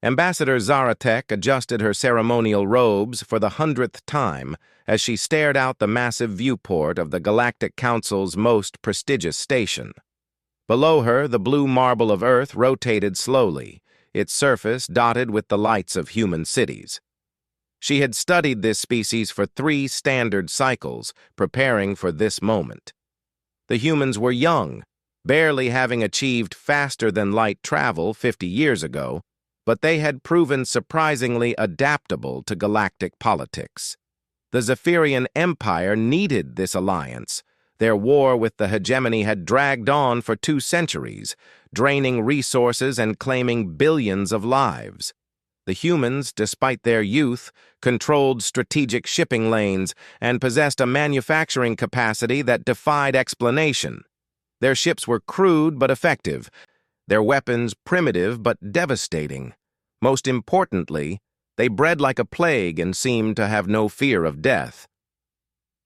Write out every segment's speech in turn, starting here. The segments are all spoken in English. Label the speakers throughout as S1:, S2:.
S1: Ambassador Zaratek adjusted her ceremonial robes for the 100th time as she stared out the massive viewport of the Galactic Council's most prestigious station. Below her, the blue marble of Earth rotated slowly, its surface dotted with the lights of human cities. She had studied this species for 3 standard cycles, preparing for this moment. The humans were young, barely having achieved faster-than-light travel 50 years ago, but they had proven surprisingly adaptable to galactic politics. The Zephyrian Empire needed this alliance. Their war with the hegemony had dragged on for 2 centuries, draining resources and claiming billions of lives. The humans, despite their youth, controlled strategic shipping lanes and possessed a manufacturing capacity that defied explanation. Their ships were crude but effective, their weapons primitive but devastating. Most importantly, they bred like a plague and seemed to have no fear of death.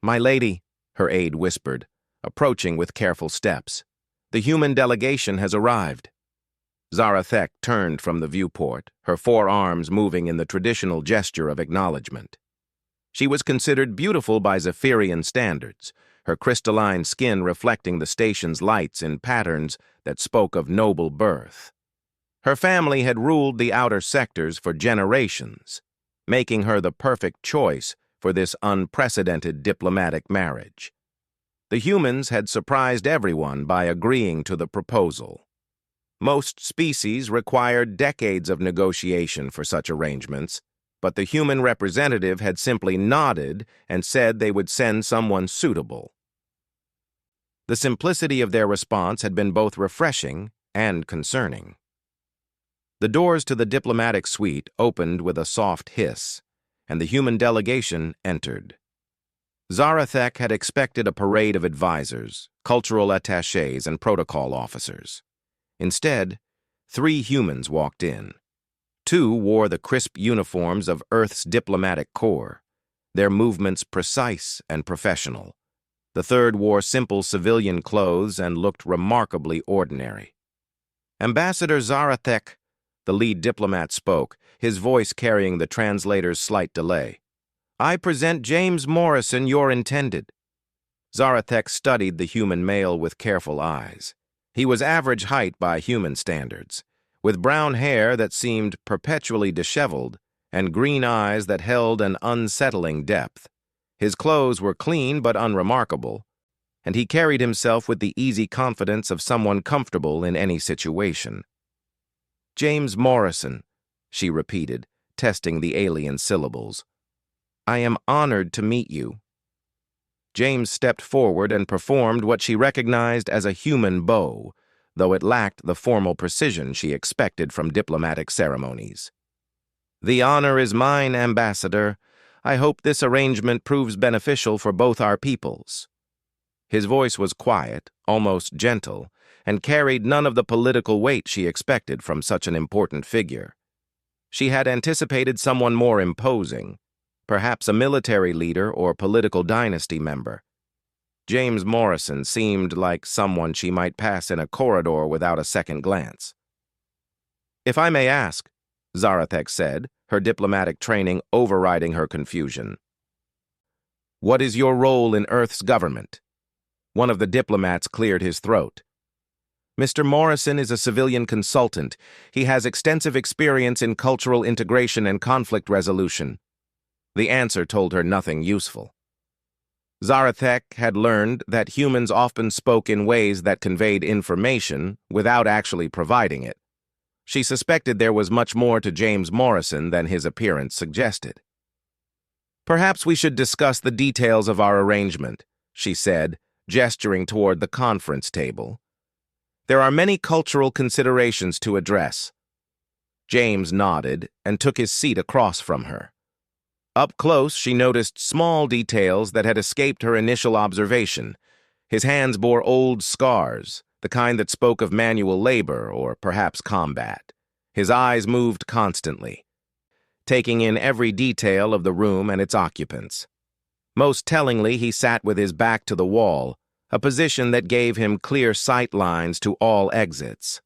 S1: "My lady," her aide whispered, approaching with careful steps, "the human delegation has arrived." Zarathek turned from the viewport, her forearms moving in the traditional gesture of acknowledgement. She was considered beautiful by Zephyrian standards, her crystalline skin reflecting the station's lights in patterns that spoke of noble birth. Her family had ruled the outer sectors for generations, making her the perfect choice for this unprecedented diplomatic marriage. The humans had surprised everyone by agreeing to the proposal. Most species required decades of negotiation for such arrangements, but the human representative had simply nodded and said they would send someone suitable. The simplicity of their response had been both refreshing and concerning. The doors to the diplomatic suite opened with a soft hiss, and the human delegation entered. Zarathek had expected a parade of advisors, cultural attachés, and protocol officers. Instead, 3 humans walked in. 2 wore the crisp uniforms of Earth's diplomatic corps, their movements precise and professional. The 3rd wore simple civilian clothes and looked remarkably ordinary. "Ambassador Zarathek," the lead diplomat spoke, his voice carrying the translator's slight delay. "I present James Morrison, your intended." Zarathek studied the human male with careful eyes. He was average height by human standards, with brown hair that seemed perpetually disheveled and green eyes that held an unsettling depth. His clothes were clean but unremarkable, and he carried himself with the easy confidence of someone comfortable in any situation. "James Morrison," she repeated, testing the alien syllables. "I am honored to meet you." James stepped forward and performed what she recognized as a human bow, though it lacked the formal precision she expected from diplomatic ceremonies. "The honor is mine, Ambassador. I hope this arrangement proves beneficial for both our peoples." His voice was quiet, almost gentle, and carried none of the political weight she expected from such an important figure. She had anticipated someone more imposing, perhaps a military leader or political dynasty member. James Morrison seemed like someone she might pass in a corridor without a second glance. "If I may ask," Zarathek said, her diplomatic training overriding her confusion, "what is your role in Earth's government?" One of the diplomats cleared his throat. "Mr. Morrison is a civilian consultant. He has extensive experience in cultural integration and conflict resolution." The answer told her nothing useful. Zarathek had learned that humans often spoke in ways that conveyed information without actually providing it. She suspected there was much more to James Morrison than his appearance suggested. "Perhaps we should discuss the details of our arrangement," she said, gesturing toward the conference table. "There are many cultural considerations to address." James nodded and took his seat across from her. Up close, she noticed small details that had escaped her initial observation. His hands bore old scars, the kind that spoke of manual labor or perhaps combat. His eyes moved constantly, taking in every detail of the room and its occupants. Most tellingly, he sat with his back to the wall, a position that gave him clear sight lines to all exits.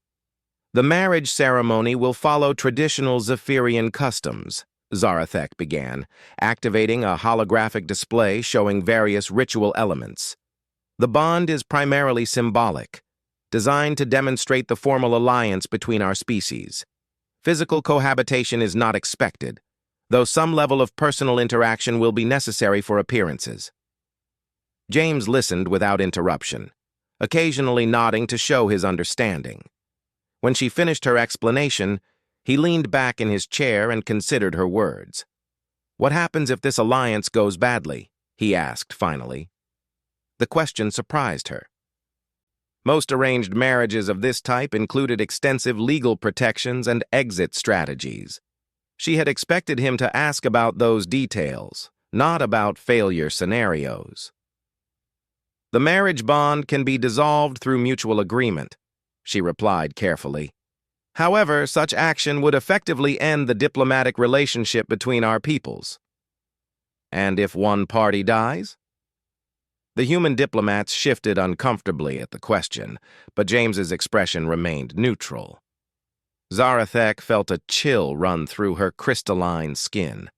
S1: The marriage ceremony will follow traditional Zephyrian customs, Zarathek began, activating a holographic display showing various ritual elements. The bond is primarily symbolic, designed to demonstrate the formal alliance between our species. Physical cohabitation is not expected, though some level of personal interaction will be necessary for appearances. James listened without interruption, occasionally nodding to show his understanding. When she finished her explanation, he leaned back in his chair and considered her words. "What happens if this alliance goes badly?" he asked finally. The question surprised her. Most arranged marriages of this type included extensive legal protections and exit strategies. She had expected him to ask about those details, not about failure scenarios. "The marriage bond can be dissolved through mutual agreement," she replied carefully. "However, such action would effectively end the diplomatic relationship between our peoples." "And if one party dies?" The human diplomats shifted uncomfortably at the question, but James's expression remained neutral. Zarathek felt a chill run through her crystalline skin.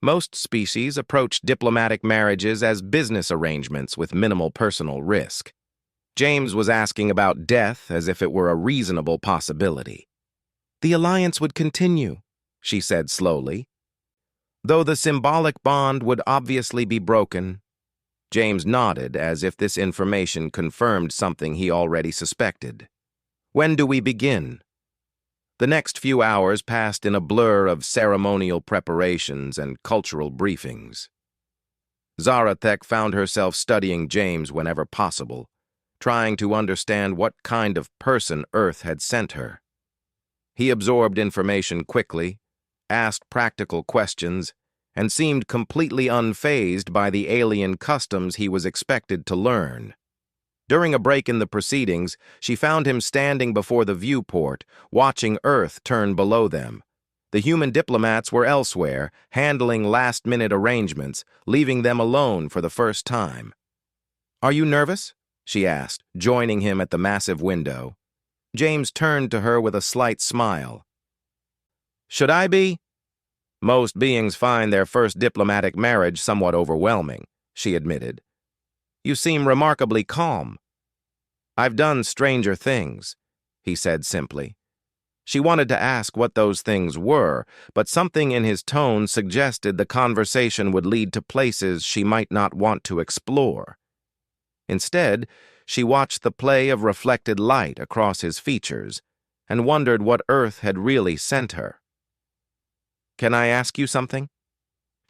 S1: Most species approach diplomatic marriages as business arrangements with minimal personal risk. James was asking about death as if it were a reasonable possibility. "The alliance would continue," she said slowly. "Though the symbolic bond would obviously be broken." James nodded as if this information confirmed something he already suspected. "When do we begin?" The next few hours passed in a blur of ceremonial preparations and cultural briefings. Zarathek found herself studying James whenever possible, trying to understand what kind of person Earth had sent her. He absorbed information quickly, asked practical questions, and seemed completely unfazed by the alien customs he was expected to learn. During a break in the proceedings, she found him standing before the viewport, watching Earth turn below them. The human diplomats were elsewhere, handling last-minute arrangements, leaving them alone for the first time. "Are you nervous?" she asked, joining him at the massive window. James turned to her with a slight smile. "Should I be?" "Most beings find their first diplomatic marriage somewhat overwhelming," she admitted. "You seem remarkably calm." "I've done stranger things," he said simply. She wanted to ask what those things were, but something in his tone suggested the conversation would lead to places she might not want to explore. Instead, she watched the play of reflected light across his features and wondered what Earth had really sent her. "Can I ask you something?"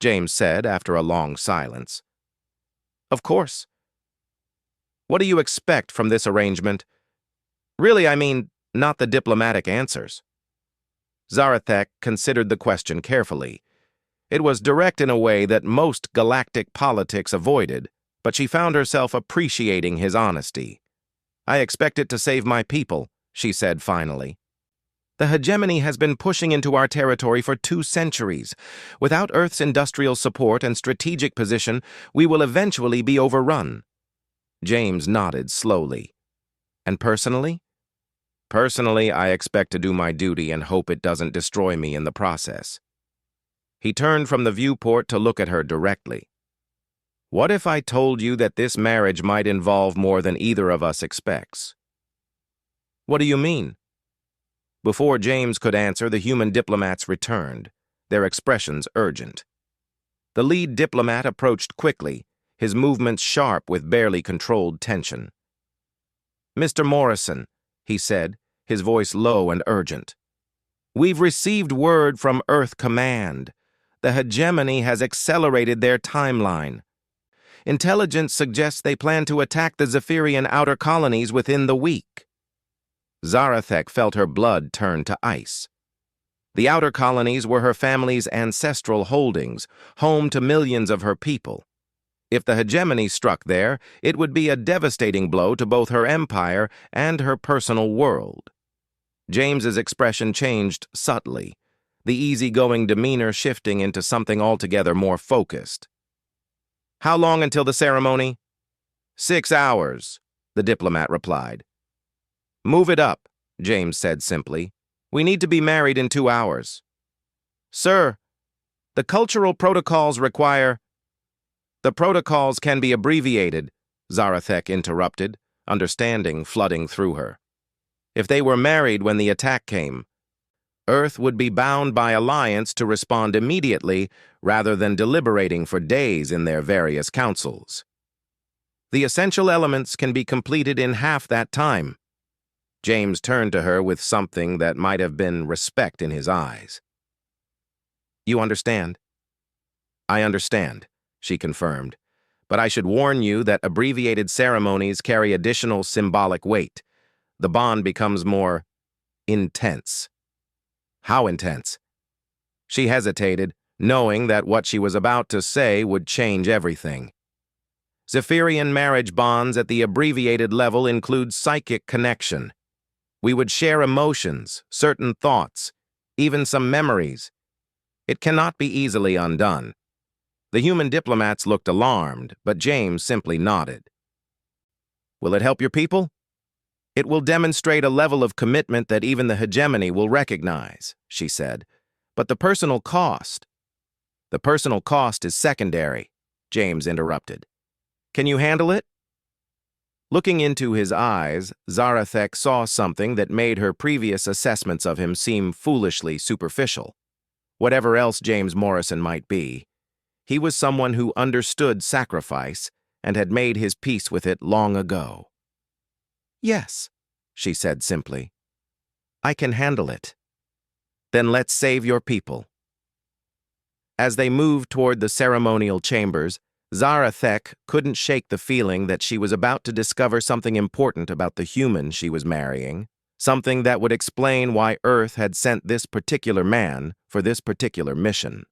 S1: James said after a long silence. "Of course." "What do you expect from this arrangement? Really, I mean, not the diplomatic answers." Zarathek considered the question carefully. It was direct in a way that most galactic politics avoided, but she found herself appreciating his honesty. "I expect it to save my people," she said finally. "The hegemony has been pushing into our territory for 2 centuries. Without Earth's industrial support and strategic position, we will eventually be overrun." James nodded slowly. "And personally?" "Personally, I expect to do my duty and hope it doesn't destroy me in the process." He turned from the viewport to look at her directly. "What if I told you that this marriage might involve more than either of us expects?" "What do you mean?" Before James could answer, the human diplomats returned, their expressions urgent. The lead diplomat approached quickly, his movements sharp with barely controlled tension. "Mr. Morrison," he said, his voice low and urgent. "We've received word from Earth Command. The hegemony has accelerated their timeline. Intelligence suggests they plan to attack the Zephyrian outer colonies within the week." Zarathek felt her blood turn to ice. The outer colonies were her family's ancestral holdings, home to millions of her people. If the hegemony struck there, it would be a devastating blow to both her empire and her personal world. James's expression changed subtly, the easygoing demeanor shifting into something altogether more focused. "How long until the ceremony?" 6 hours, the diplomat replied. "Move it up," James said simply. "We need to be married in 2 hours." "Sir, the cultural protocols require—" "The protocols can be abbreviated," Zarathek interrupted, understanding flooding through her. "If they were married when the attack came, Earth would be bound by alliance to respond immediately rather than deliberating for days in their various councils. The essential elements can be completed in half that time." James turned to her with something that might have been respect in his eyes. "You understand?" "I understand," she confirmed. "But I should warn you that abbreviated ceremonies carry additional symbolic weight. The bond becomes more intense." "How intense?" She hesitated, knowing that what she was about to say would change everything. "Zephyrian marriage bonds at the abbreviated level include psychic connection. We would share emotions, certain thoughts, even some memories. It cannot be easily undone." The human diplomats looked alarmed, but James simply nodded. "Will it help your people?" "It will demonstrate a level of commitment that even the hegemony will recognize," she said. "But the personal cost—" "The personal cost is secondary," James interrupted. "Can you handle it?" Looking into his eyes, Zarathek saw something that made her previous assessments of him seem foolishly superficial. Whatever else James Morrison might be, he was someone who understood sacrifice and had made his peace with it long ago. "Yes," she said simply. "I can handle it." "Then let's save your people." As they moved toward the ceremonial chambers, Zarathek couldn't shake the feeling that she was about to discover something important about the human she was marrying, something that would explain why Earth had sent this particular man for this particular mission.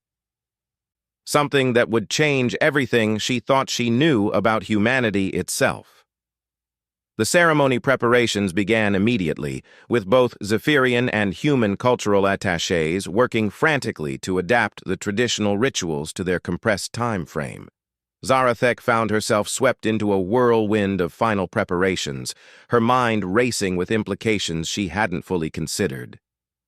S1: Something that would change everything she thought she knew about humanity itself. The ceremony preparations began immediately, with both Zephyrian and human cultural attachés working frantically to adapt the traditional rituals to their compressed time frame. Zarathek found herself swept into a whirlwind of final preparations, her mind racing with implications she hadn't fully considered.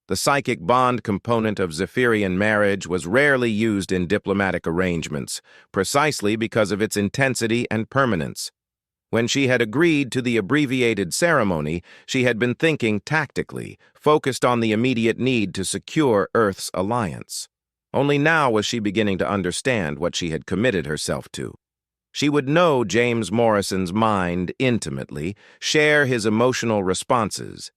S1: The psychic bond component of Zephyrian marriage was rarely used in diplomatic arrangements, precisely because of its intensity and permanence. When she had agreed to the abbreviated ceremony, she had been thinking tactically, focused on the immediate need to secure Earth's alliance. Only now was she beginning to understand what she had committed herself to. She would know James Morrison's mind intimately, share his emotional responses,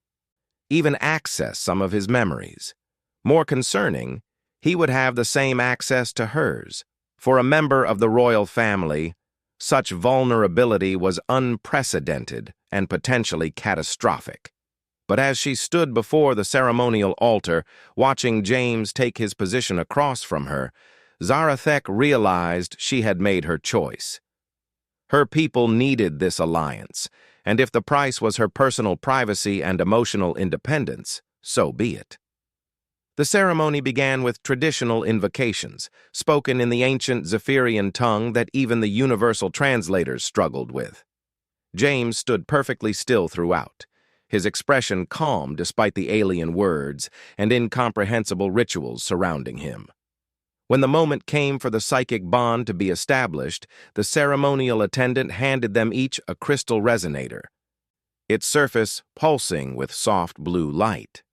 S1: even access some of his memories. More concerning, he would have the same access to hers. For a member of the royal family, such vulnerability was unprecedented and potentially catastrophic. But as she stood before the ceremonial altar, watching James take his position across from her, Zarathek realized she had made her choice. Her people needed this alliance, and if the price was her personal privacy and emotional independence, so be it. The ceremony began with traditional invocations, spoken in the ancient Zephyrian tongue that even the universal translators struggled with. James stood perfectly still throughout, his expression calm despite the alien words and incomprehensible rituals surrounding him. When the moment came for the psychic bond to be established, the ceremonial attendant handed them each a crystal resonator, its surface pulsing with soft blue light.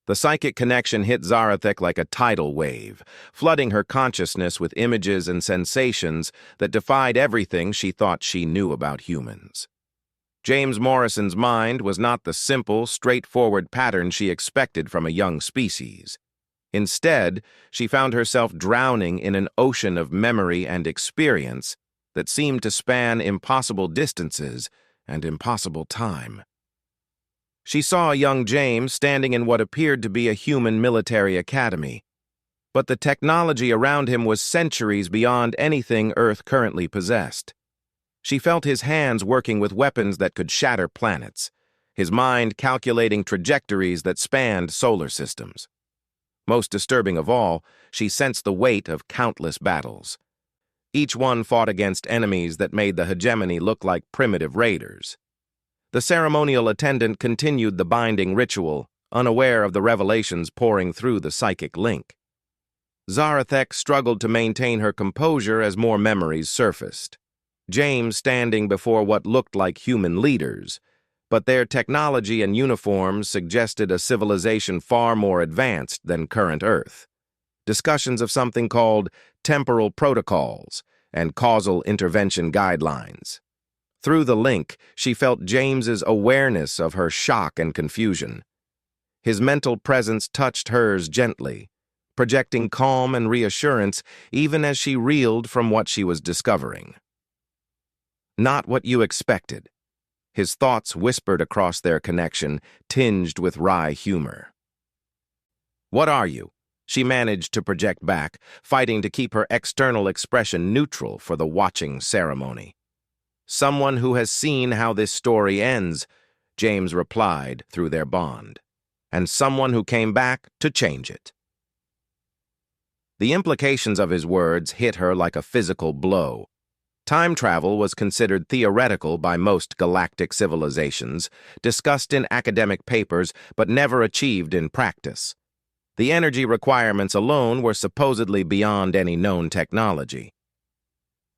S1: The psychic connection hit Zarathek like a tidal wave, flooding her consciousness with images and sensations that defied everything she thought she knew about humans. James Morrison's mind was not the simple, straightforward pattern she expected from a young species. Instead, she found herself drowning in an ocean of memory and experience that seemed to span impossible distances and impossible time. She saw young James standing in what appeared to be a human military academy, but the technology around him was centuries beyond anything Earth currently possessed. She felt his hands working with weapons that could shatter planets, his mind calculating trajectories that spanned solar systems. Most disturbing of all, she sensed the weight of countless battles. Each one fought against enemies that made the hegemony look like primitive raiders. The ceremonial attendant continued the binding ritual, unaware of the revelations pouring through the psychic link. Zarathek struggled to maintain her composure as more memories surfaced. James standing before what looked like human leaders, but their technology and uniforms suggested a civilization far more advanced than current Earth. Discussions of something called temporal protocols and causal intervention guidelines. Through the link, she felt James's awareness of her shock and confusion. His mental presence touched hers gently, projecting calm and reassurance even as she reeled from what she was discovering. Not what you expected. His thoughts whispered across their connection, tinged with wry humor. What are you? She managed to project back, fighting to keep her external expression neutral for the watching ceremony. Someone who has seen how this story ends, James replied through their bond, and someone who came back to change it. The implications of his words hit her like a physical blow. Time travel was considered theoretical by most galactic civilizations, discussed in academic papers, but never achieved in practice. The energy requirements alone were supposedly beyond any known technology.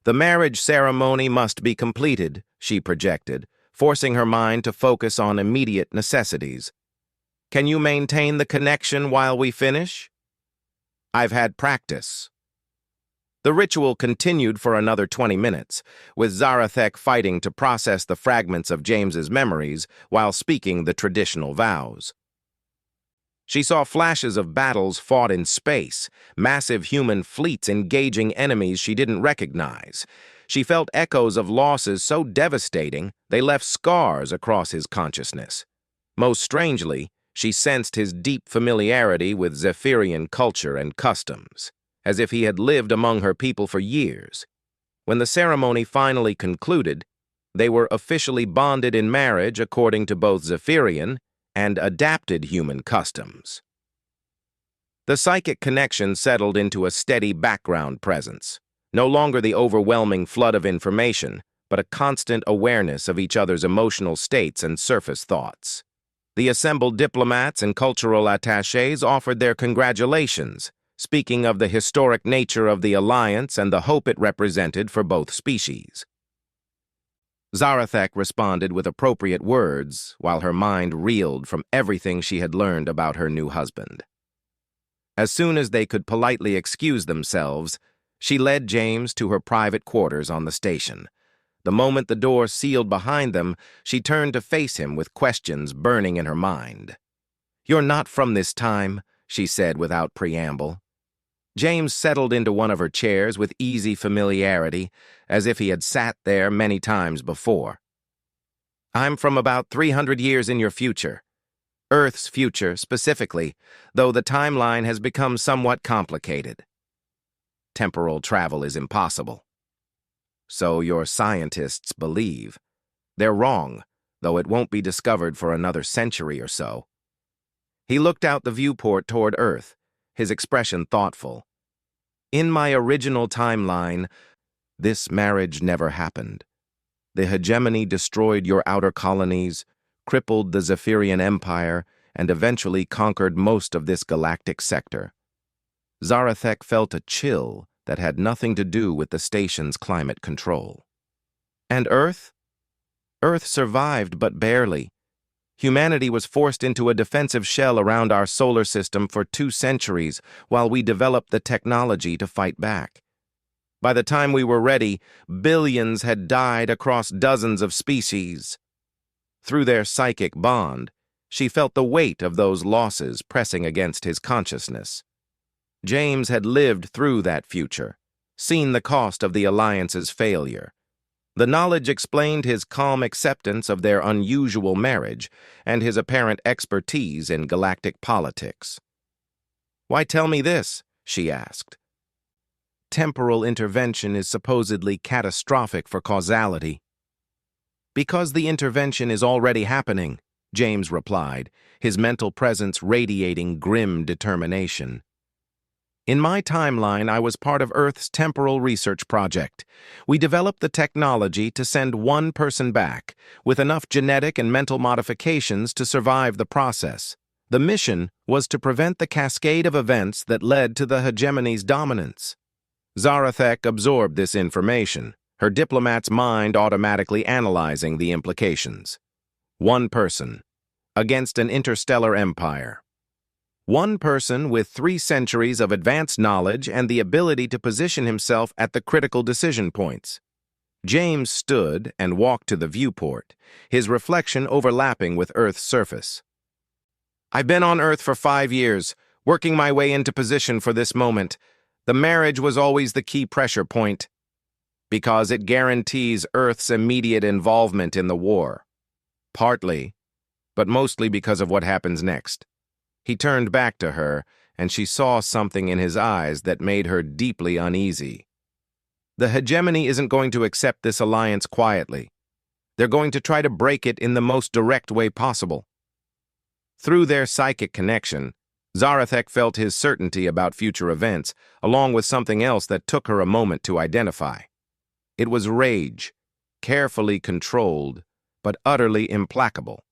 S1: The marriage ceremony must be completed, she projected, forcing her mind to focus on immediate necessities. Can you maintain the connection while we finish? I've had practice. The ritual continued for another 20 minutes, with Zarathek fighting to process the fragments of James's memories while speaking the traditional vows. She saw flashes of battles fought in space, massive human fleets engaging enemies she didn't recognize. She felt echoes of losses so devastating they left scars across his consciousness. Most strangely, she sensed his deep familiarity with Zephyrian culture and customs, as if he had lived among her people for years. When the ceremony finally concluded, they were officially bonded in marriage according to both Zephyrian and adapted human customs. The psychic connection settled into a steady background presence, no longer the overwhelming flood of information, but a constant awareness of each other's emotional states and surface thoughts. The assembled diplomats and cultural attachés offered their congratulations, speaking of the historic nature of the alliance and the hope it represented for both species. Zarathek responded with appropriate words, while her mind reeled from everything she had learned about her new husband. As soon as they could politely excuse themselves, she led James to her private quarters on the station. The moment the door sealed behind them, she turned to face him with questions burning in her mind. "You're not from this time," she said without preamble. James settled into one of her chairs with easy familiarity, as if he had sat there many times before. "I'm from about 300 years in your future. Earth's future, specifically, though the timeline has become somewhat complicated. Temporal travel is impossible." "So your scientists believe. They're wrong, though it won't be discovered for another century or so." He looked out the viewport toward Earth, his expression thoughtful. "In my original timeline, this marriage never happened. The hegemony destroyed your outer colonies, crippled the Zephyrian Empire, and eventually conquered most of this galactic sector." Zarathek felt a chill that had nothing to do with the station's climate control. "And Earth? Earth survived, but barely. Humanity was forced into a defensive shell around our solar system for 2 centuries while we developed the technology to fight back. By the time we were ready, billions had died across dozens of species." Through their psychic bond, she felt the weight of those losses pressing against his consciousness. James had lived through that future, seen the cost of the Alliance's failure. The knowledge explained his calm acceptance of their unusual marriage and his apparent expertise in galactic politics. "Why tell me this?" she asked. "Temporal intervention is supposedly catastrophic for causality." "Because the intervention is already happening," James replied, his mental presence radiating grim determination. In my timeline, I was part of Earth's temporal research project. We developed the technology to send one person back, with enough genetic and mental modifications to survive the process. The mission was to prevent the cascade of events that led to the hegemony's dominance. Zarathek absorbed this information, her diplomat's mind automatically analyzing the implications. One person, against an interstellar empire. One person with 3 centuries of advanced knowledge and the ability to position himself at the critical decision points. James stood and walked to the viewport, his reflection overlapping with Earth's surface. I've been on Earth for 5 years, working my way into position for this moment. The marriage was always the key pressure point, because it guarantees Earth's immediate involvement in the war. Partly, but mostly because of what happens next. He turned back to her, and she saw something in his eyes that made her deeply uneasy. The hegemony isn't going to accept this alliance quietly. They're going to try to break it in the most direct way possible. Through their psychic connection, Zarathek felt his certainty about future events, along with something else that took her a moment to identify. It was rage, carefully controlled, but utterly implacable.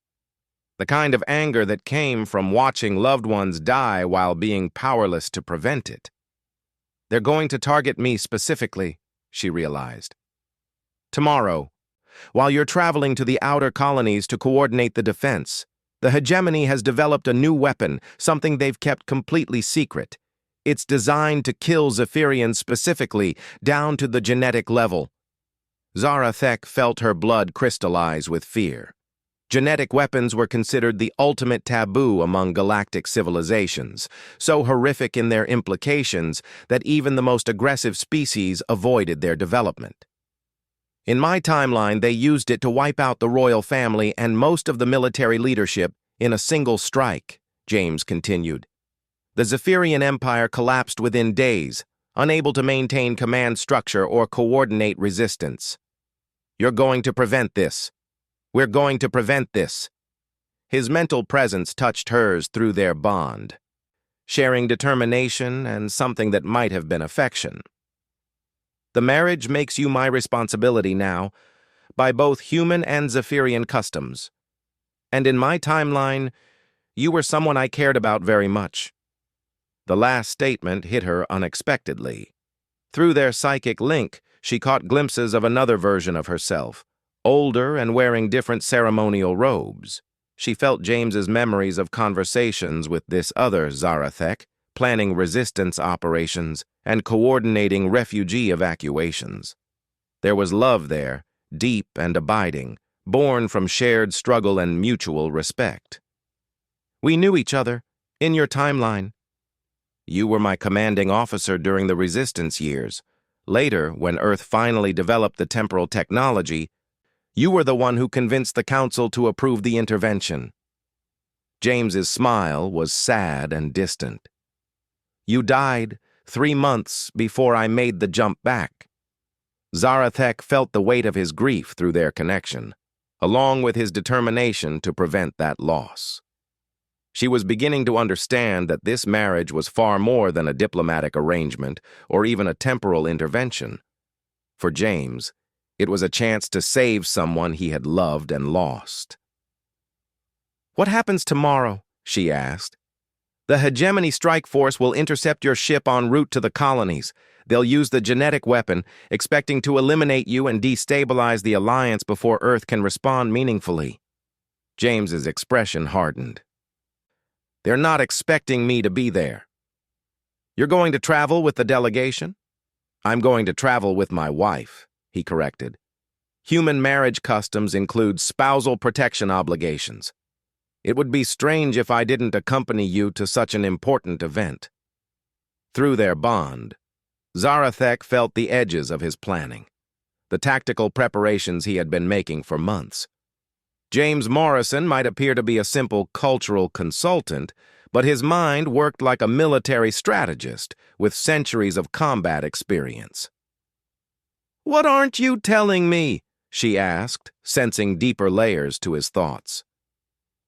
S1: The kind of anger that came from watching loved ones die while being powerless to prevent it. They're going to target me specifically, she realized. Tomorrow, while you're traveling to the outer colonies to coordinate the defense, the hegemony has developed a new weapon, something they've kept completely secret. It's designed to kill Zephyrians specifically, down to the genetic level. Zarathek felt her blood crystallize with fear. Genetic weapons were considered the ultimate taboo among galactic civilizations, so horrific in their implications that even the most aggressive species avoided their development. In my timeline, they used it to wipe out the royal family and most of the military leadership in a single strike, James continued. The Zephyrian Empire collapsed within days, unable to maintain command structure or coordinate resistance. You're going to prevent this. We're going to prevent this. His mental presence touched hers through their bond, sharing determination and something that might have been affection. The marriage makes you my responsibility now, by both human and Zephyrian customs. And in my timeline, you were someone I cared about very much. The last statement hit her unexpectedly. Through their psychic link, she caught glimpses of another version of herself, older and wearing different ceremonial robes. She felt James's memories of conversations with this other Zarathek, planning resistance operations and coordinating refugee evacuations. There was love there, deep and abiding, born from shared struggle and mutual respect. We knew each other, in your timeline. You were my commanding officer during the resistance years. Later, when Earth finally developed the temporal technology, you were the one who convinced the Council to approve the intervention. James's smile was sad and distant. You died 3 months before I made the jump back. Zarathek felt the weight of his grief through their connection, along with his determination to prevent that loss. She was beginning to understand that this marriage was far more than a diplomatic arrangement or even a temporal intervention. For James, it was a chance to save someone he had loved and lost. What happens tomorrow? She asked. The Hegemony Strike Force will intercept your ship en route to the colonies. They'll use the genetic weapon, expecting to eliminate you and destabilize the Alliance before Earth can respond meaningfully. James's expression hardened. They're not expecting me to be there. You're going to travel with the delegation? I'm going to travel with my wife, he corrected. Human marriage customs include spousal protection obligations. It would be strange if I didn't accompany you to such an important event. Through their bond, Zarathek felt the edges of his planning, the tactical preparations he had been making for months. James Morrison might appear to be a simple cultural consultant, but his mind worked like a military strategist with centuries of combat experience. "What aren't you telling me?" she asked, sensing deeper layers to his thoughts.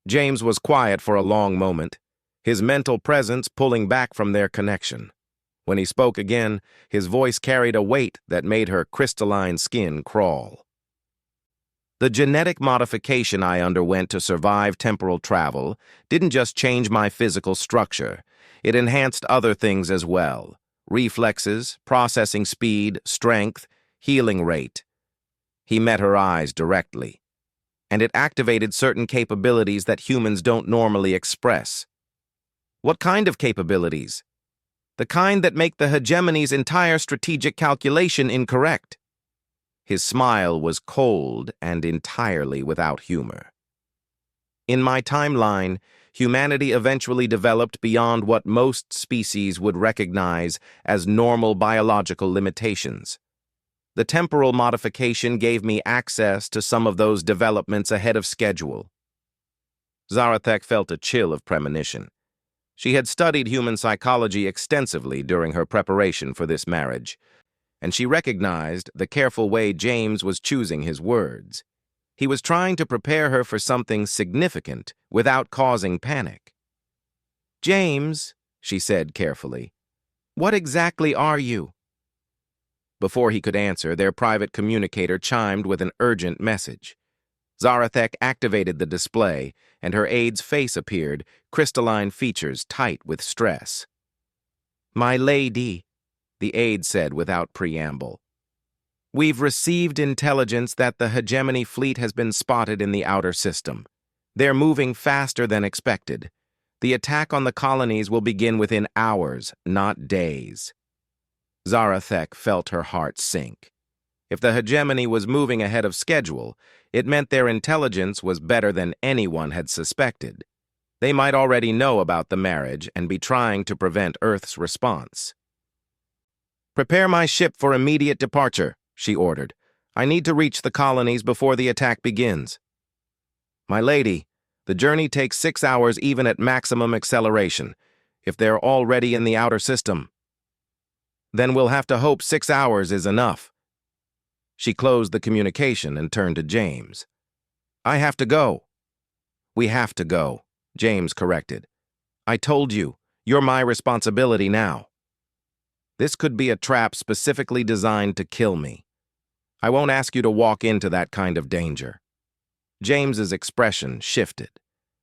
S1: James was quiet for a long moment, his mental presence pulling back from their connection. When he spoke again, his voice carried a weight that made her crystalline skin crawl. The genetic modification I underwent to survive temporal travel didn't just change my physical structure, it enhanced other things as well. Reflexes, processing speed, strength, healing rate. He met her eyes directly, and it activated certain capabilities that humans don't normally express. What kind of capabilities? The kind that make the hegemony's entire strategic calculation incorrect. His smile was cold and entirely without humor. In my timeline, humanity eventually developed beyond what most species would recognize as normal biological limitations. The temporal modification gave me access to some of those developments ahead of schedule. Zarathek felt a chill of premonition. She had studied human psychology extensively during her preparation for this marriage, and she recognized the careful way James was choosing his words. He was trying to prepare her for something significant without causing panic. "James," she said carefully, "what exactly are you?" Before he could answer, their private communicator chimed with an urgent message. Zarathek activated the display, and her aide's face appeared, crystalline features tight with stress. "My lady," the aide said without preamble, "we've received intelligence that the hegemony fleet has been spotted in the outer system. They're moving faster than expected. The attack on the colonies will begin within hours, not days." Zarathek felt her heart sink. If the hegemony was moving ahead of schedule, it meant their intelligence was better than anyone had suspected. They might already know about the marriage and be trying to prevent Earth's response. "Prepare my ship for immediate departure," she ordered. "I need to reach the colonies before the attack begins." "My lady, the journey takes 6 hours even at maximum acceleration. If they're already in the outer system, then we'll have to hope 6 hours is enough." She closed the communication and turned to James. "I have to go." "We have to go," James corrected. "I told you, you're my responsibility now." "This could be a trap specifically designed to kill me. I won't ask you to walk into that kind of danger." James's expression shifted,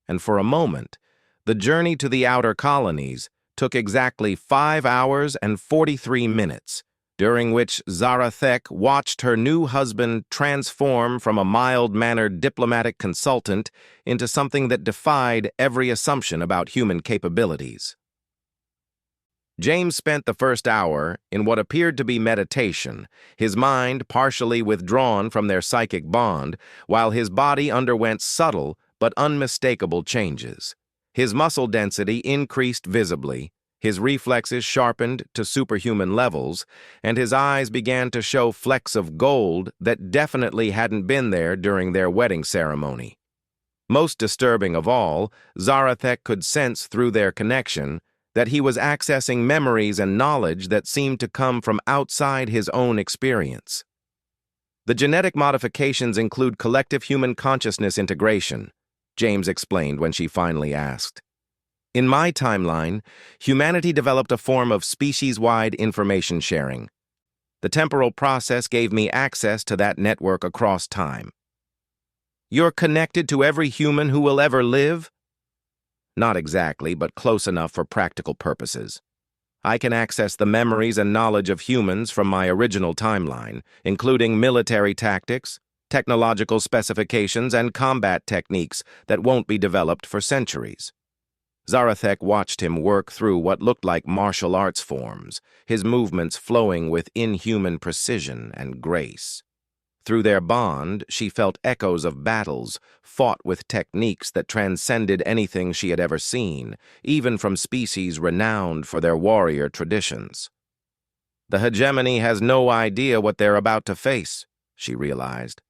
S1: and for a moment, the journey to the outer colonies took exactly 5 hours and 43 minutes, during which Zarathek watched her new husband transform from a mild-mannered diplomatic consultant into something that defied every assumption about human capabilities. James spent the first hour in what appeared to be meditation, his mind partially withdrawn from their psychic bond, while his body underwent subtle but unmistakable changes. His muscle density increased visibly, his reflexes sharpened to superhuman levels, and his eyes began to show flecks of gold that definitely hadn't been there during their wedding ceremony. Most disturbing of all, Zarathek could sense through their connection that he was accessing memories and knowledge that seemed to come from outside his own experience. "The genetic modifications include collective human consciousness integration," James explained when she finally asked. "In my timeline, humanity developed a form of species-wide information sharing. The temporal process gave me access to that network across time." "You're connected to every human who will ever live?" "Not exactly, but close enough for practical purposes. I can access the memories and knowledge of humans from my original timeline, including military tactics, technological specifications, and combat techniques that won't be developed for centuries." Zarathek watched him work through what looked like martial arts forms, his movements flowing with inhuman precision and grace. Through their bond, she felt echoes of battles fought with techniques that transcended anything she had ever seen, even from species renowned for their warrior traditions. "The hegemony has no idea what they're about to face," she realized.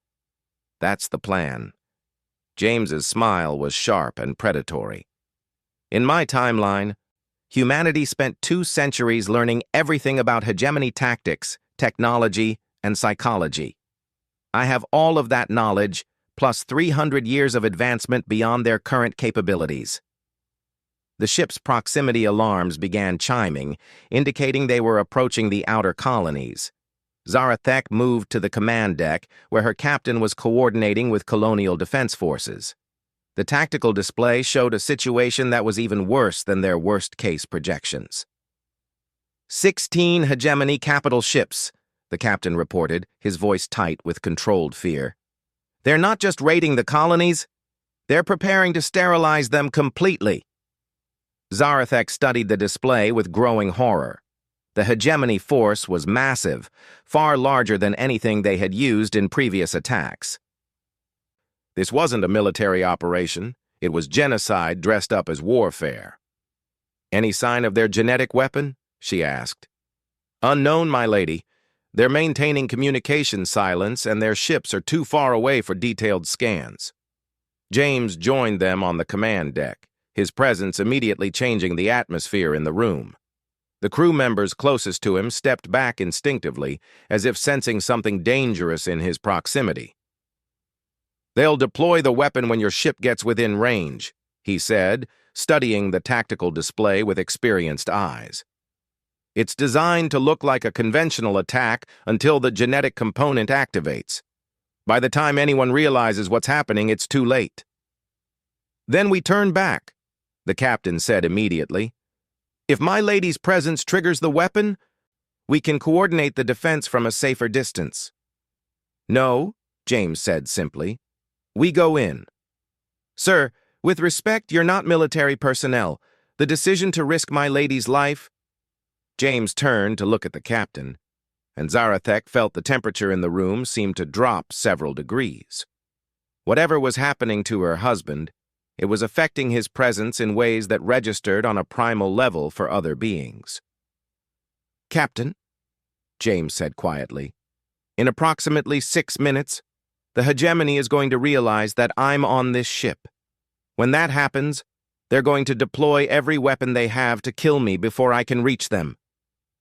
S1: "That's the plan." James's smile was sharp and predatory. "In my timeline, humanity spent 2 centuries learning everything about hegemony tactics, technology, and psychology. I have all of that knowledge, plus 300 years of advancement beyond their current capabilities." The ship's proximity alarms began chiming, indicating they were approaching the outer colonies. Zarathek moved to the command deck, where her captain was coordinating with colonial defense forces. The tactical display showed a situation that was even worse than their worst-case projections. 16 hegemony capital ships, the captain reported, his voice tight with controlled fear. They're not just raiding the colonies, they're preparing to sterilize them completely. Zarathek studied the display with growing horror. The hegemony force was massive, far larger than anything they had used in previous attacks. This wasn't a military operation, it was genocide dressed up as warfare. Any sign of their genetic weapon? She asked. Unknown, my lady. They're maintaining communication silence and their ships are too far away for detailed scans. James joined them on the command deck, his presence immediately changing the atmosphere in the room. The crew members closest to him stepped back instinctively, as if sensing something dangerous in his proximity. They'll deploy the weapon when your ship gets within range, he said, studying the tactical display with experienced eyes. It's designed to look like a conventional attack until the genetic component activates. By the time anyone realizes what's happening, it's too late. Then we turn back, the captain said immediately. If my lady's presence triggers the weapon, we can coordinate the defense from a safer distance. No, James said simply. We go in. Sir, with respect, you're not military personnel. The decision to risk my lady's life... James turned to look at the captain, and Zarathek felt the temperature in the room seemed to drop several degrees. Whatever was happening to her husband, it was affecting his presence in ways that registered on a primal level for other beings. Captain, James said quietly, in approximately 6 minutes, the hegemony is going to realize that I'm on this ship. When that happens, they're going to deploy every weapon they have to kill me before I can reach them.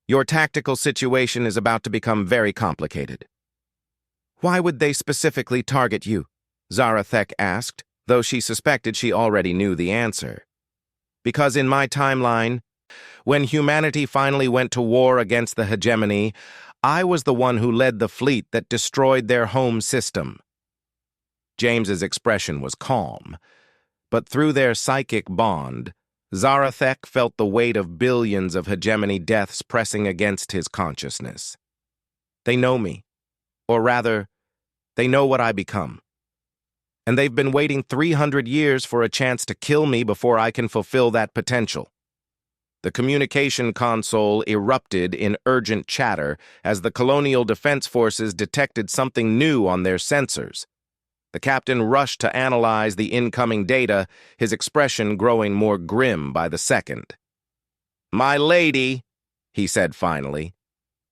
S1: Your tactical situation is about to become very complicated. Why would they specifically target you? Zarathek asked, though she suspected she already knew the answer. Because in my timeline, when humanity finally went to war against the hegemony, I was the one who led the fleet that destroyed their home system. James's expression was calm, but through their psychic bond, Zarathek felt the weight of billions of hegemony deaths pressing against his consciousness. They know me, or rather, they know what I become. And they've been waiting 300 years for a chance to kill me before I can fulfill that potential. The communication console erupted in urgent chatter as the colonial defense forces detected something new on their sensors. The captain rushed to analyze the incoming data, his expression growing more grim by the second. My lady, he said finally,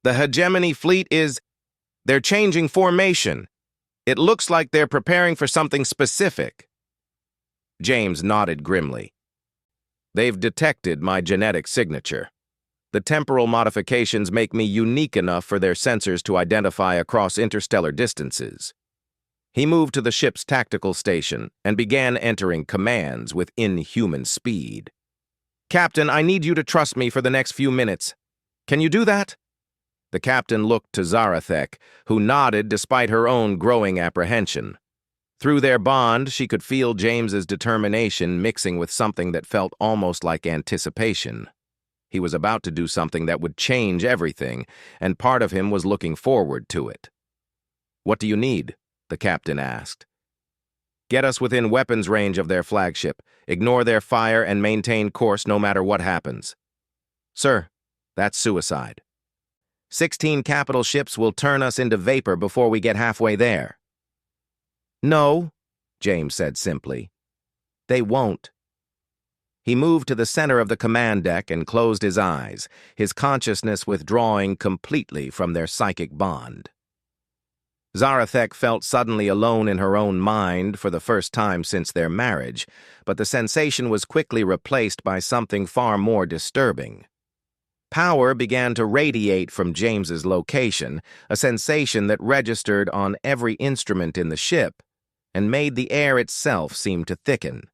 S1: the hegemony fleet is... They're changing formation. It looks like they're preparing for something specific. James nodded grimly. They've detected my genetic signature. The temporal modifications make me unique enough for their sensors to identify across interstellar distances. He moved to the ship's tactical station and began entering commands with inhuman speed. Captain, I need you to trust me for the next few minutes. Can you do that? The captain looked to Zarathek, who nodded despite her own growing apprehension. Through their bond, she could feel James's determination mixing with something that felt almost like anticipation. He was about to do something that would change everything, and part of him was looking forward to it. What do you need? The captain asked. Get us within weapons range of their flagship, ignore their fire, and maintain course no matter what happens. Sir, that's suicide. 16 capital ships will turn us into vapor before we get halfway there. No, James said simply. They won't. He moved to the center of the command deck and closed his eyes, his consciousness withdrawing completely from their psychic bond. Zarathek felt suddenly alone in her own mind for the first time since their marriage, but the sensation was quickly replaced by something far more disturbing. Power began to radiate from James's location, a sensation that registered on every instrument in the ship and made the air itself seem to thicken.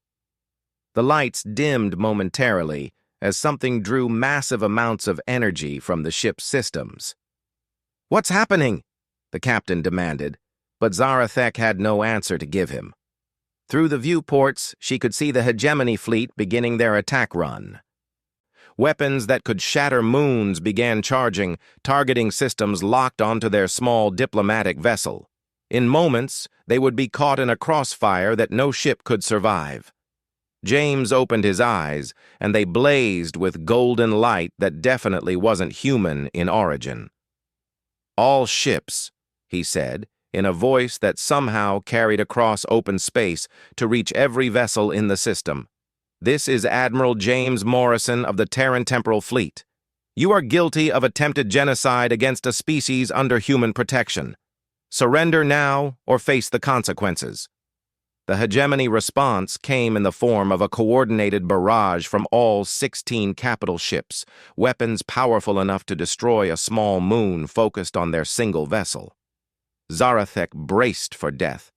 S1: The lights dimmed momentarily as something drew massive amounts of energy from the ship's systems. "What's happening?" the captain demanded, but Zarathek had no answer to give him. Through the viewports, she could see the hegemony fleet beginning their attack run. Weapons that could shatter moons began charging, targeting systems locked onto their small diplomatic vessel. In moments, they would be caught in a crossfire that no ship could survive. James opened his eyes, and they blazed with golden light that definitely wasn't human in origin. "All ships," he said, in a voice that somehow carried across open space to reach every vessel in the system. "This is Admiral James Morrison of the Terran Temporal Fleet. You are guilty of attempted genocide against a species under human protection. Surrender now or face the consequences." The hegemony response came in the form of a coordinated barrage from all 16 capital ships, weapons powerful enough to destroy a small moon focused on their single vessel. Zarathek braced for death,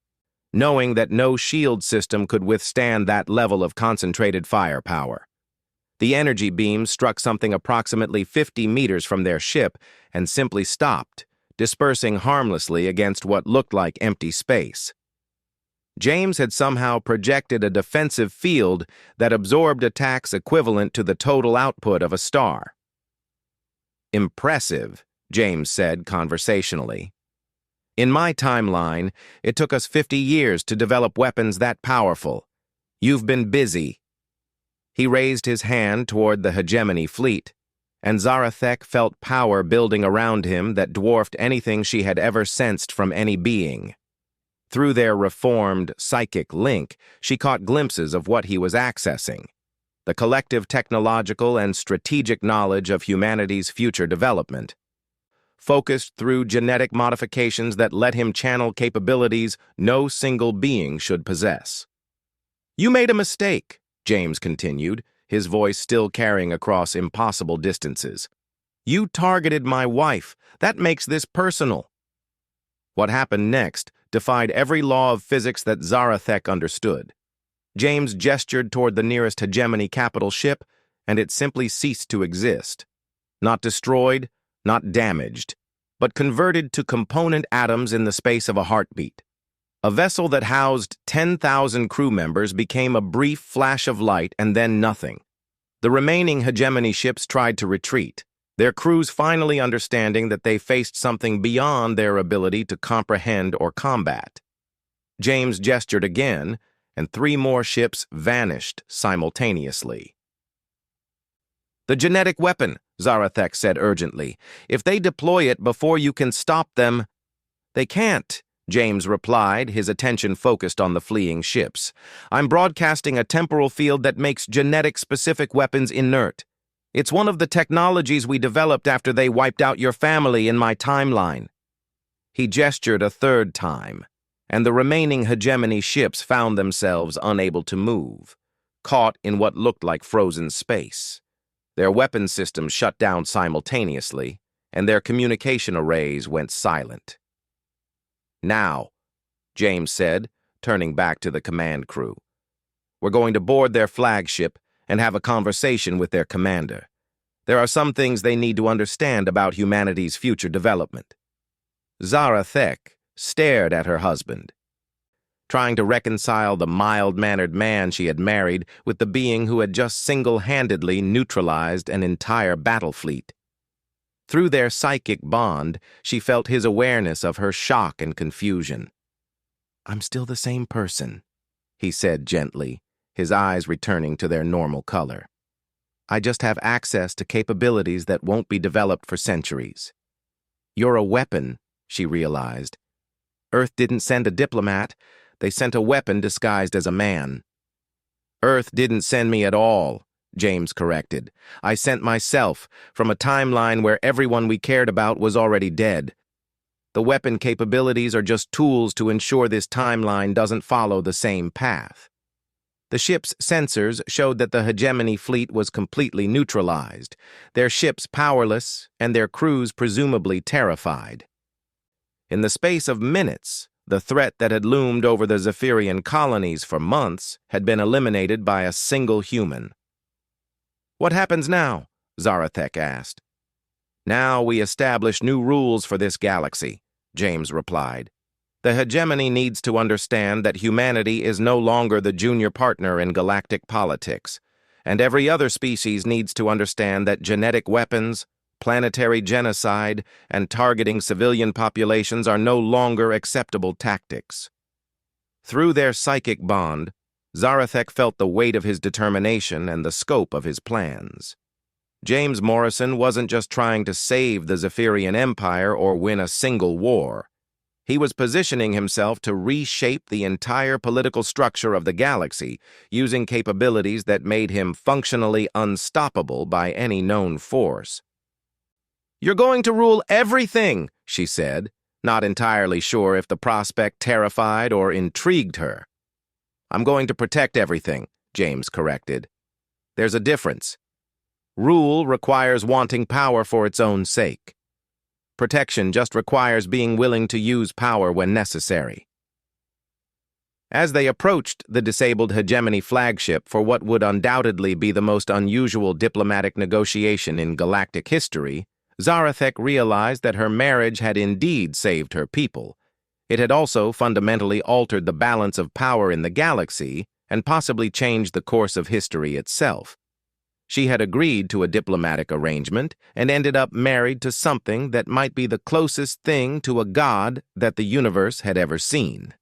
S1: knowing that no shield system could withstand that level of concentrated firepower. The energy beams struck something approximately 50 meters from their ship and simply stopped, dispersing harmlessly against what looked like empty space. James had somehow projected a defensive field that absorbed attacks equivalent to the total output of a star. "Impressive," James said conversationally. "In my timeline, it took us 50 years to develop weapons that powerful. You've been busy." He raised his hand toward the hegemony fleet, and Zarathek felt power building around him that dwarfed anything she had ever sensed from any being. Through their reformed psychic link, she caught glimpses of what he was accessing: the collective technological and strategic knowledge of humanity's future development, focused through genetic modifications that let him channel capabilities no single being should possess. "You made a mistake," James continued, his voice still carrying across impossible distances. "You targeted my wife. That makes this personal." What happened next defied every law of physics that Zarathek understood. James gestured toward the nearest hegemony capital ship, and it simply ceased to exist. Not destroyed, not damaged, but converted to component atoms in the space of a heartbeat. A vessel that housed 10,000 crew members became a brief flash of light and then nothing. The remaining hegemony ships tried to retreat, their crews finally understanding that they faced something beyond their ability to comprehend or combat. James gestured again, and 3 more ships vanished simultaneously. "The genetic weapon," Zarathek said urgently. "If they deploy it before you can stop them—" "They can't," James replied, his attention focused on the fleeing ships. "I'm broadcasting a temporal field that makes genetic-specific weapons inert. It's one of the technologies we developed after they wiped out your family in my timeline." He gestured a 3rd time, and the remaining hegemony ships found themselves unable to move, caught in what looked like frozen space. Their weapon systems shut down simultaneously, and their communication arrays went silent. "Now," James said, turning back to the command crew, "we're going to board their flagship and have a conversation with their commander. There are some things they need to understand about humanity's future development." Zarathek stared at her husband, trying to reconcile the mild-mannered man she had married with the being who had just single-handedly neutralized an entire battle fleet. Through their psychic bond, she felt his awareness of her shock and confusion. "I'm still the same person," he said gently, his eyes returning to their normal color. "I just have access to capabilities that won't be developed for centuries." "You're a weapon," she realized. "Earth didn't send a diplomat. They sent a weapon disguised as a man." "Earth didn't send me at all," James corrected. "I sent myself from a timeline where everyone we cared about was already dead. The weapon capabilities are just tools to ensure this timeline doesn't follow the same path." The ship's sensors showed that the hegemony fleet was completely neutralized, their ships powerless and their crews presumably terrified. In the space of minutes, The threat that had loomed over the Zephyrian colonies for months had been eliminated by a single human. "What happens now?" Zarathek asked. "Now we establish new rules for this galaxy," James replied. "The hegemony needs to understand that humanity is no longer the junior partner in galactic politics, and every other species needs to understand that genetic weapons, planetary genocide, and targeting civilian populations are no longer acceptable tactics." Through their psychic bond, Zarathek felt the weight of his determination and the scope of his plans. James Morrison wasn't just trying to save the Zephyrian Empire or win a single war. He was positioning himself to reshape the entire political structure of the galaxy, using capabilities that made him functionally unstoppable by any known force. "You're going to rule everything," she said, not entirely sure if the prospect terrified or intrigued her. "I'm going to protect everything," James corrected. "There's a difference. Rule requires wanting power for its own sake. Protection just requires being willing to use power when necessary." As they approached the disabled hegemony flagship for what would undoubtedly be the most unusual diplomatic negotiation in galactic history, Zarathek realized that her marriage had indeed saved her people. It had also fundamentally altered the balance of power in the galaxy and possibly changed the course of history itself. She had agreed to a diplomatic arrangement and ended up married to something that might be the closest thing to a god that the universe had ever seen.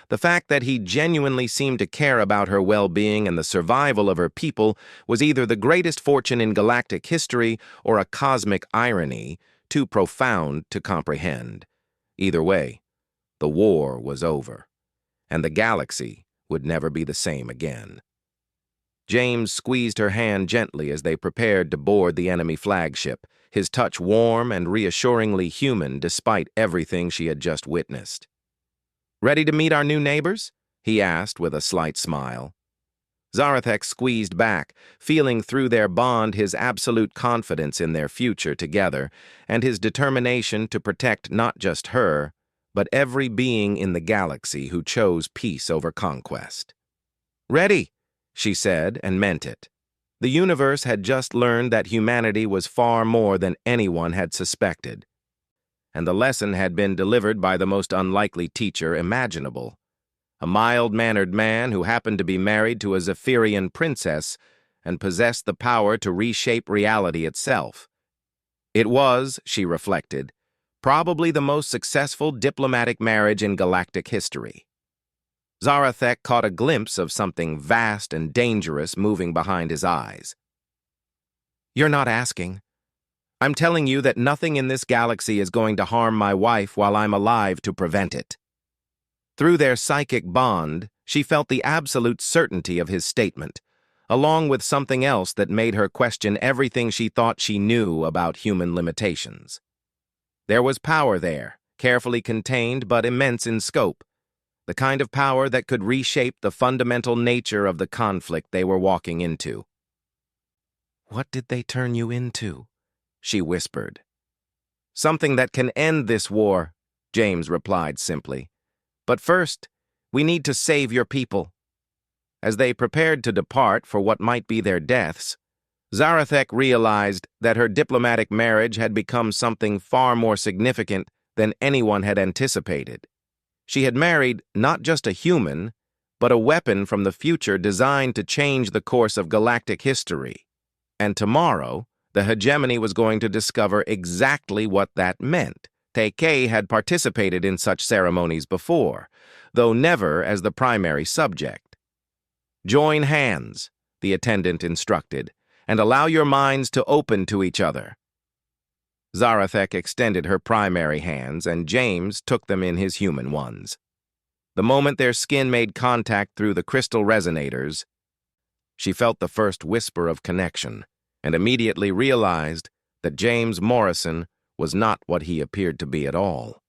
S1: The fact that he genuinely seemed to care about her well-being and the survival of her people was either the greatest fortune in galactic history or a cosmic irony, too profound to comprehend. Either way, the war was over, and the galaxy would never be the same again. James squeezed her hand gently as they prepared to board the enemy flagship, his touch warm and reassuringly human despite everything she had just witnessed. "Ready to meet our new neighbors?" he asked with a slight smile. Zarathek squeezed back, feeling through their bond his absolute confidence in their future together and his determination to protect not just her, but every being in the galaxy who chose peace over conquest. "Ready," she said, and meant it. The universe had just learned that humanity was far more than anyone had suspected, and the lesson had been delivered by the most unlikely teacher imaginable. A mild-mannered man who happened to be married to a Zephyrian princess and possessed the power to reshape reality itself. It was, she reflected, probably the most successful diplomatic marriage in galactic history. Zarathek caught a glimpse of something vast and dangerous moving behind his eyes. "You're not asking. I'm telling you that nothing in this galaxy is going to harm my wife while I'm alive to prevent it." Through their psychic bond, she felt the absolute certainty of his statement, along with something else that made her question everything she thought she knew about human limitations. There was power there, carefully contained but immense in scope, the kind of power that could reshape the fundamental nature of the conflict they were walking into. "What did they turn you into?" she whispered. "Something that can end this war," James replied simply. "But first, we need to save your people." As they prepared to depart for what might be their deaths, Zarathek realized that her diplomatic marriage had become something far more significant than anyone had anticipated. She had married not just a human, but a weapon from the future designed to change the course of galactic history. And tomorrow, the hegemony was going to discover exactly what that meant. Takei had participated in such ceremonies before, though never as the primary subject. "Join hands," the attendant instructed, "and allow your minds to open to each other." Zarathek extended her primary hands, and James took them in his human ones. The moment their skin made contact through the crystal resonators, she felt the first whisper of connection, and immediately realized that James Morrison was not what he appeared to be at all.